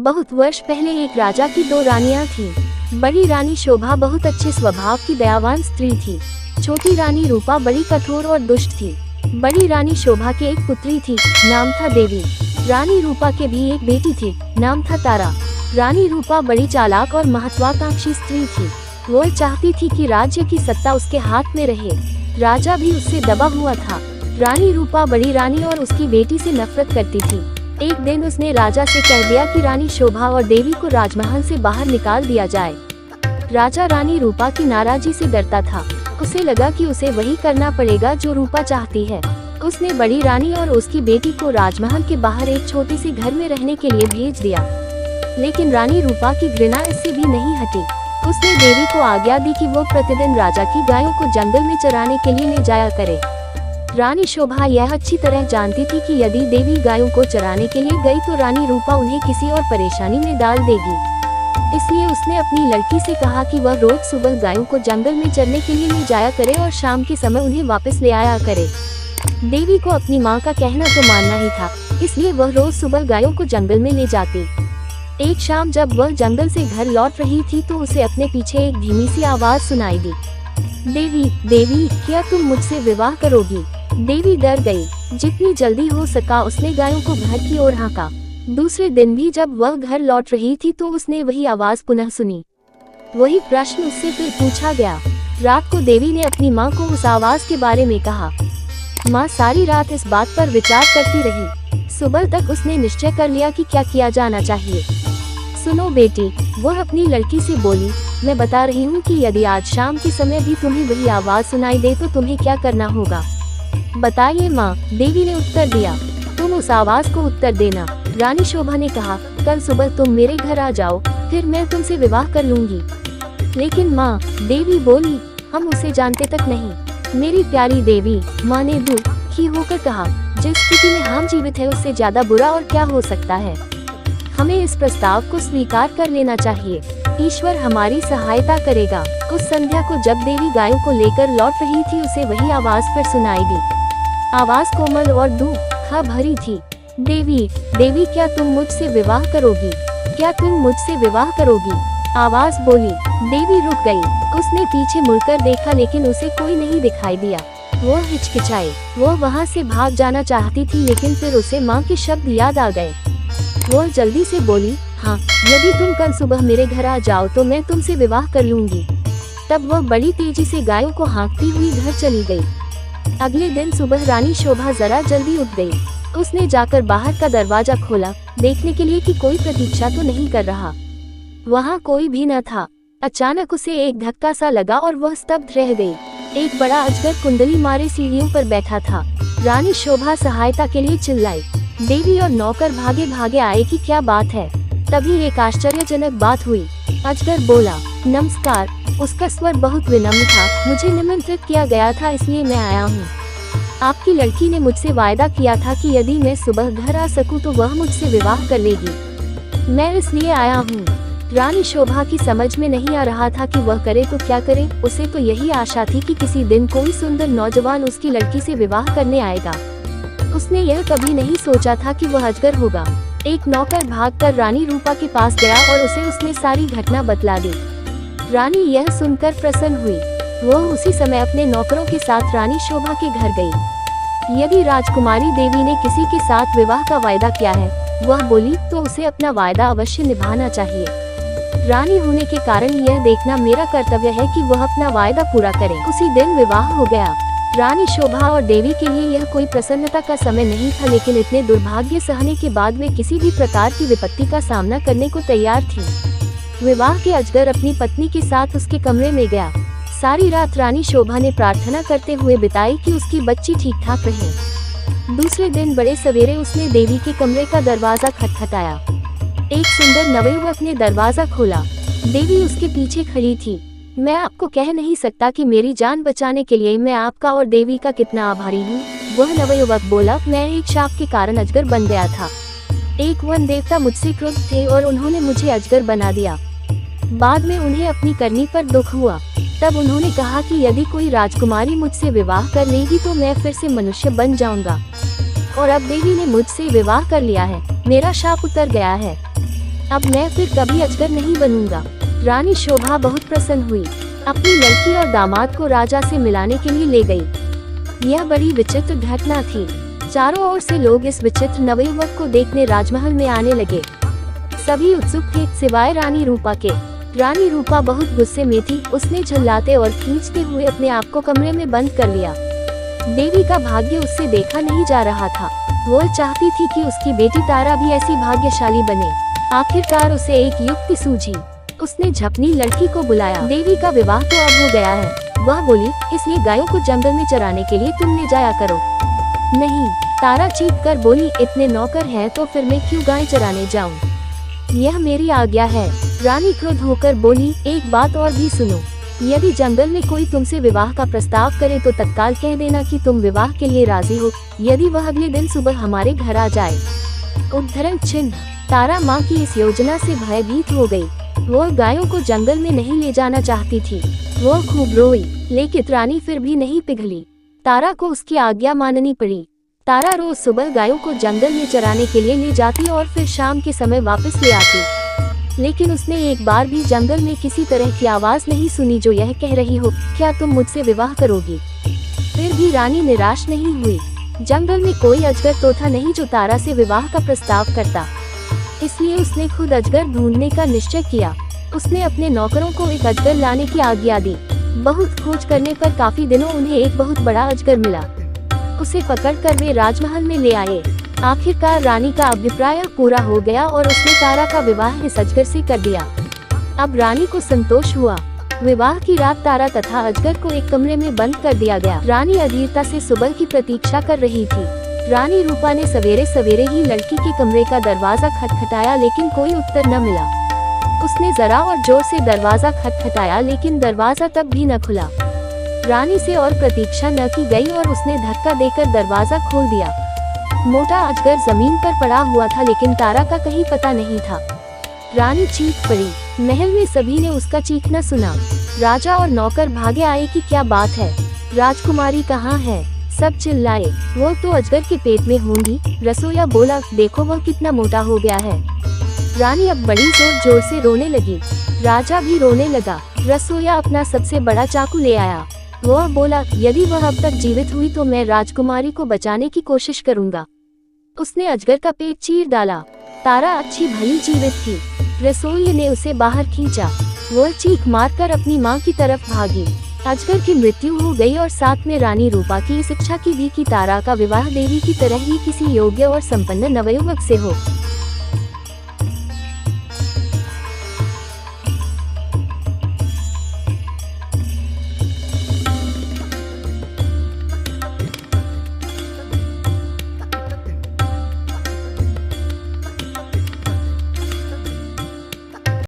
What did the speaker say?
बहुत वर्ष पहले एक राजा की दो रानियां थीं। बड़ी रानी शोभा बहुत अच्छे स्वभाव की दयावान स्त्री थी। छोटी रानी रूपा बड़ी कठोर और दुष्ट थी। बड़ी रानी शोभा की एक पुत्री थी, नाम था देवी। रानी रूपा के भी एक बेटी थी, नाम था तारा। रानी रूपा बड़ी चालाक और महत्वाकांक्षी स्त्री थी। वो चाहती थी कि राज्य की सत्ता उसके हाथ में रहे। राजा भी उससे दबा हुआ था। रानी रूपा बड़ी रानी और उसकी बेटी से नफरत करती थी। एक दिन उसने राजा से कह दिया कि रानी शोभा और देवी को राजमहल से बाहर निकाल दिया जाए। राजा रानी रूपा की नाराजगी से डरता था। उसे लगा कि उसे वही करना पड़ेगा जो रूपा चाहती है। उसने बड़ी रानी और उसकी बेटी को राजमहल के बाहर एक छोटे से घर में रहने के लिए भेज दिया। लेकिन रानी रूपा की घृणा इससे भी नहीं हटी। उसने देवी को आज्ञा दी कि वो प्रतिदिन राजा की गायों को जंगल में चराने के लिए ले जाया करे। रानी शोभा यह अच्छी तरह जानती थी कि यदि देवी गायों को चराने के लिए गई तो रानी रूपा उन्हें किसी और परेशानी में डाल देगी। इसलिए उसने अपनी लड़की से कहा कि वह रोज सुबह गायों को जंगल में चरने के लिए ले जाया करे और शाम के समय उन्हें वापस ले आया करे। देवी को अपनी माँ का कहना तो मानना ही था, इसलिए वह रोज सुबह गायों को जंगल में ले जाती। एक शाम जब वह जंगल से घर लौट रही थी तो उसे अपने पीछे एक धीमी सी आवाज सुनाई दी, देवी देवी क्या तुम मुझसे विवाह करोगी? देवी डर गई। जितनी जल्दी हो सका उसने गायों को घर की ओर हाँका। दूसरे दिन भी जब वह घर लौट रही थी तो उसने वही आवाज पुनः सुनी। वही प्रश्न उससे फिर पूछा गया। रात को देवी ने अपनी माँ को उस आवाज के बारे में कहा। माँ सारी रात इस बात पर विचार करती रही। सुबह तक उसने निश्चय कर लिया कि क्या किया जाना चाहिए। सुनो बेटी, वह अपनी लड़की से बोली, मैं बता रही हूँ कि यदि आज शाम के समय भी तुम्हें वही आवाज सुनाई दे तो तुम्हें क्या करना होगा? बताइए माँ, देवी ने उत्तर दिया। तुम उस आवाज को उत्तर देना। रानी शोभा ने कहा, कल सुबह तुम मेरे घर आ जाओ, फिर मैं तुमसे विवाह कर लूंगी। लेकिन माँ, देवी बोली, हम उसे जानते तक नहीं। मेरी प्यारी देवी, माँ ने दुखी होकर कहा, जिस स्थिति में हम जीवित है उससे ज्यादा बुरा और क्या हो सकता है। हमें इस प्रस्ताव को स्वीकार कर लेना चाहिए। ईश्वर हमारी सहायता करेगा। उस संध्या को जब देवी गायों को लेकर लौट रही थी उसे वही आवाज फिर सुनाई दी। आवाज कोमल और दुख भरी थी। देवी देवी क्या तुम मुझसे विवाह करोगी? क्या तुम मुझसे विवाह करोगी? आवाज बोली। देवी रुक गई। उसने पीछे मुड़कर देखा लेकिन उसे कोई नहीं दिखाई दिया। वो हिचकिचाई। वो वहाँ से भाग जाना चाहती थी लेकिन फिर उसे माँ के शब्द याद आ गए। वो जल्दी से बोली, हाँ, यदि तुम कल सुबह मेरे घर आ जाओ तो मैं तुमसे विवाह कर लूंगी। तब वह बड़ी तेजी से गायों को हाँकती हुई घर चली गई। अगले दिन सुबह रानी शोभा जरा जल्दी उठ गई। उसने जाकर बाहर का दरवाजा खोला, देखने के लिए कि कोई प्रतीक्षा तो नहीं कर रहा। वहाँ कोई भी न था। अचानक उसे एक धक्का सा लगा और वह स्तब्ध रह गई। एक बड़ा अजगर कुंडली मारे सीढ़ियों पर बैठा था। रानी शोभा सहायता के लिए चिल्लाई। देवी और नौकर भागे भागे आए कि क्या बात है। तभी एक आश्चर्यजनक बात हुई। अजगर बोला, नमस्कार। उसका स्वर बहुत विनम्र था। मुझे निमंत्रित किया गया था इसलिए मैं आया हूँ। आपकी लड़की ने मुझसे वायदा किया था कि यदि मैं सुबह घर आ सकूं तो वह मुझसे विवाह कर लेगी। मैं इसलिए आया हूँ। रानी शोभा की समझ में नहीं आ रहा था कि वह करे तो क्या करे। उसे तो यही आशा थी कि किसी दिन कोई सुंदर नौजवान उसकी लड़की से विवाह करने आएगा। उसने यह कभी नहीं सोचा था कि वह अजगर होगा। एक नौकर भागकर रानी रूपा के पास गया और उसने सारी घटना बतला दी। रानी यह सुनकर प्रसन्न हुई। वह उसी समय अपने नौकरों के साथ रानी शोभा के घर गई। यदि राजकुमारी देवी ने किसी के साथ विवाह का वायदा किया है, वह बोली, तो उसे अपना वायदा अवश्य निभाना चाहिए। रानी होने के कारण यह देखना मेरा कर्तव्य है कि वह अपना वायदा पूरा करे। उसी दिन विवाह हो गया। रानी शोभा और देवी के लिए यह कोई प्रसन्नता का समय नहीं था, लेकिन इतने दुर्भाग्य सहने के बाद वे किसी भी प्रकार की विपत्ति का सामना करने को तैयार थी। विवाह के अजगर अपनी पत्नी के साथ उसके कमरे में गया। सारी रात रानी शोभा ने प्रार्थना करते हुए बिताई कि उसकी बच्ची ठीक ठाक रहे। दूसरे दिन बड़े सवेरे उसने देवी के कमरे का दरवाजा खटखटाया। एक सुंदर नवयुवक ने दरवाजा खोला। देवी उसके पीछे खड़ी थी। मैं आपको कह नहीं सकता कि मेरी जान बचाने के लिए मैं आपका और देवी का कितना आभारी हूँ। वह नवयुवक बोला, मैं एक शाप के कारण अजगर बन गया था। एक वन देवता मुझसे क्रुद्ध थे और उन्होंने मुझे अजगर बना दिया। बाद में उन्हें अपनी करनी पर दुख हुआ। तब उन्होंने कहा कि यदि कोई राजकुमारी मुझसे विवाह कर लेगी तो मैं फिर से मनुष्य बन जाऊंगा। और अब देवी ने मुझसे विवाह कर लिया है। मेरा शाप उतर गया है। अब मैं फिर कभी अजगर नहीं बनूंगा। रानी शोभा बहुत प्रसन्न हुई, अपनी लड़की और दामाद को राजा से मिलाने के लिए ले गई। यह बड़ी विचित्र घटना थी। चारों ओर से लोग इस विचित्र नवयुवक को देखने राजमहल में आने लगे। सभी उत्सुक थे सिवाय रानी रूपा के। रानी रूपा बहुत गुस्से में थी। उसने झल्लाते और खींचते हुए अपने आप को कमरे में बंद कर लिया। देवी का भाग्य उससे देखा नहीं जा रहा था। वो चाहती थी कि उसकी बेटी तारा भी ऐसी भाग्यशाली बने। आखिरकार उसे एक युक्ति सूझी। उसने झपनी लड़की को बुलाया। देवी का विवाह तो अब हो गया है, वह बोली, इसलिए गायों को जंगल में चराने के लिए तुम ले जाया करो। नहीं, तारा चीख कर बोली, इतने नौकर हैं तो फिर मैं क्यों गाय चराने जाऊं? यह मेरी आज्ञा है। रानी क्रोध होकर बोली, एक बात और भी सुनो, यदि जंगल में कोई तुमसे विवाह का प्रस्ताव करे तो तत्काल कह देना कि तुम विवाह के लिए राजी हो। यदि वह अगले दिन सुबह हमारे घर आ जाए। उद्धरण चिन्ह। तारा माँ की इस योजना से भयभीत हो गई। वो गायों को जंगल में नहीं ले जाना चाहती थी। वो खूब रोई, लेकिन रानी फिर भी नहीं पिघली। तारा को उसकी आज्ञा माननी पड़ी। तारा रोज सुबह गायों को जंगल में चराने के लिए ले जाती और फिर शाम के समय वापस ले आती। लेकिन उसने एक बार भी जंगल में किसी तरह की आवाज नहीं सुनी जो यह कह रही हो, क्या तुम मुझसे विवाह करोगी? फिर भी रानी निराश नहीं हुई। जंगल में कोई अजगर तो था नहीं जो तारा से विवाह का प्रस्ताव करता। इसलिए उसने खुद अजगर ढूंढने का निश्चय किया। उसने अपने नौकरों को एक अजगर लाने की आज्ञा दी। बहुत खोज करने पर काफी दिनों उन्हें एक बहुत बड़ा अजगर मिला। उसे पकड़कर वे राजमहल में ले आए। आखिरकार रानी का अभिप्राय पूरा हो गया और उसने तारा का विवाह इस अजगर से कर दिया। अब रानी को संतोष हुआ। विवाह की रात तारा तथा अजगर को एक कमरे में बंद कर दिया गया। रानी अधीरता से सुबह की प्रतीक्षा कर रही थी। रानी रूपा ने सवेरे सवेरे ही लड़की के कमरे का दरवाजा खटखटाया, लेकिन कोई उत्तर न मिला। उसने जरा और जोर से दरवाजा खटखटाया, लेकिन दरवाजा तब भी न खुला। रानी से और प्रतीक्षा न की गई और उसने धक्का देकर दरवाजा खोल दिया। मोटा अजगर जमीन पर पड़ा हुआ था, लेकिन तारा का कहीं पता नहीं था। रानी चीख पड़ी। महल में सभी ने उसका चीखना सुना। राजा और नौकर भागे आए कि क्या बात है, राजकुमारी कहाँ है? सब चिल्लाए, वो तो अजगर के पेट में होंगी। रसोइया बोला, देखो वह कितना मोटा हो गया है। रानी अब बड़ी जोर जोर से रोने लगी। राजा भी रोने लगा। रसोइया अपना सबसे बड़ा चाकू ले आया। वह बोला, यदि वह अब तक जीवित हुई तो मैं राजकुमारी को बचाने की कोशिश करूंगा। उसने अजगर का पेट चीर डाला। तारा अच्छी भली जीवित थी। रसोइये ने उसे बाहर खींचा। वह चीख मारकर अपनी माँ की तरफ भागी। अजगर की मृत्यु हो गई और साथ में रानी रूपा की इस इच्छा की भी कि तारा का विवाह देवी की तरह ही किसी योग्य और संपन्न नवयुवक से हो।